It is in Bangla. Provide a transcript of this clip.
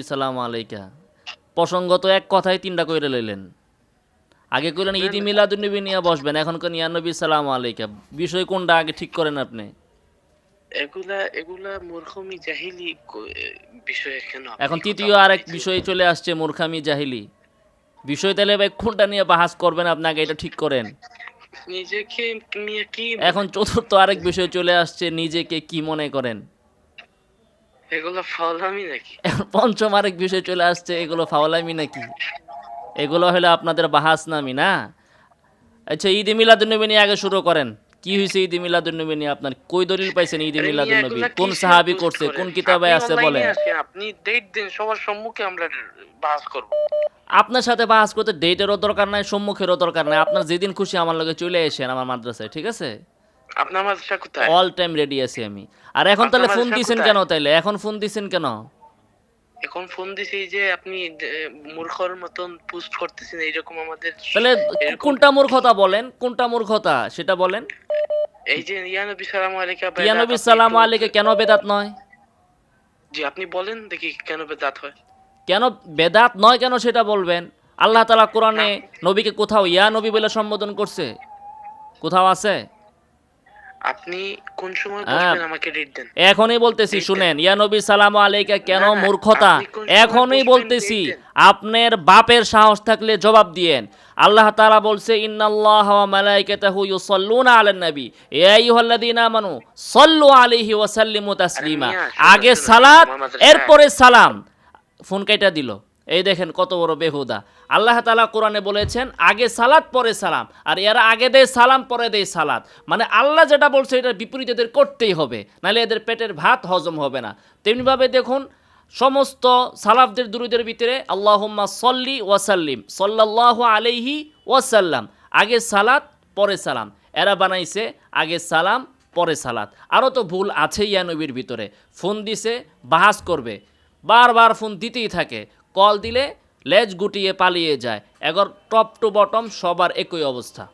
আসসালামু আলাইকা প্রসঙ্গত এক কথায় তিনটা কইরে লইলেন। আগে কইলেন না, ঈদি না, মিলাদুন্নবী নিয়ে বসবেন, এখন কোন ইয়া নবী সালামু আলাইকা। বিষয় কোনটা আগে ঠিক করেন আপনি? এগুলা এগুলা মূর্খমি জাহিলি বিষয়ে কেন আপনি এখন কথা তৃতীয় আরেক বলতেছেন? বিষয় চলে আসছে, মূর্খামি জাহিলি বিষয়। তাহলে ভাই কোনটা নিয়ে বাহাস করবেন আপনি, আগে এটা ঠিক করেন। নিজেকে নিয়ে কি এখন মনে চতুর্থ আরেক বিষয় চলে আসছে, নিজেকে কি মনে করেন। এগুলা ফাউলামি নাকি? এখন পঞ্চম আরেক বিষয় চলে আসছে, এগুলো ফাওলামি নাকি? এগুলো হলো আপনাদের বাহাস নামি না। আচ্ছা, ঈদে মিলাদুন্নবী নিয়ে আগে শুরু করেন। কি হয়েছে ঈদে মিলাদুন্নবী নিয়ে? আপনার কই দলিল পাইছেন ঈদে আরে মিয়া মিলাদুন্নবী? এগুলা কোন কিসের সাহাবী পোস্ট করছে, করেন? কোন কিতাবে আপনি আছে অনলাইনে বলেন। আসেন, আপনি ডেট দেন, সবার সম্মুখে আমরা বাস করব। আপনার সাথে বাহাস করতে ডেটেরও দরকার নাই, সম্মুখেরও দরকার নাই। আপনার যেদিন খুশি আমার লগে চলে আসেন আমার মাদ্রাসায়, ঠিক আছে? আপনার মাদ্রাসা কোথায়? অল টাইম রেডি আছি আমি। আর এখন আপনার তাহলে ফোন মাদ্রাসা দিছেন কোথায়? কেন? তাইলে এখন ফোন দিছেন কেন? এখন ফোন দিছি যে আপনি মূর্খর মতন পোস্ট করতেছেন এইরকম আমাদের তাহলে এরকম। কোনটা মূর্খতা বলেন, কোনটা মূর্খতা সেটা বলেন। এই যে ইয়া নবী সালাম আলাইকা ইয়া বেদাত, নবী আপনি একটু সালাম আলাইকে কেন বেদাত নয়? জি আপনি বলেন দেখি কেন বেদাত হয়। কেন বেদাত নয় কেন সেটা বলবেন। আল্লাহ তাআলা না, কোরআনে নবীকে কোথাও ইয়া নবী বলে সম্বোধন করছে? কোথাও আছে? আপনি কোন সময় হ্যাঁ, বসবেন আমাকে ডেট দেন। এখনই বলতেছি ডেট দেন। শুনেন, ইয়া নবী সালাম আলাইকা কেন না, না, মূর্খতা। আপনি কোন সময় এখনই বসবেন বলতেছি, ডেট দেন। আপনার বাপের সাহস থাকলে জবাব দিয়েন। আল্লাহ তাআলা বলছে ইন্নাল্লাহা ওয়া মালাইকাতাহু ইউসাল্লুনা আলান নবী ইয়া আইয়ুহাল্লাযীনা আমানু সাল্লু আলাইহি ওয়া সাল্লিমু আরে তাসলিমা। মিয়া শুনুন, আগে শুনুন, সালাত, আমার মাদ্রাসায় এরপরে সালাম। ফোন কাইটা দিল। এই দেখেন কত বড় বেহুদা। আল্লাহ তাআলা কোরআনে বলেছেন আগে সালাত পরে সালাম, আর এরা আগে দেয় সালাম পরে দেয় সালাত। মানে আল্লাহ যেটা বলছে এটার বিপরীত এদের করতেই হবে, নাহলে এদের পেটের ভাত হজম হবে না। তেমনিভাবে দেখুন সমস্ত সালাফদের দুরূদের ভিতরে আল্লাহুম্মা সল্লি ওয়াসাল্লিম সাল্লাল্লাহু আলাইহি ওয়াসাল্লাম, আগে সালাত পরে সালাম। এরা বানাইছে আগে সালাম পরে সালাত। আরও তো ভুল আছে ইয়া নবীর ভিতরে। ফোন দিছে, বাহাস করবে, বারবার ফোন দিতেই থাকে। কল দিলে লেজ গুটিয়ে পালিয়ে যায়। এগর টপ টু বটম সবার একই অবস্থা।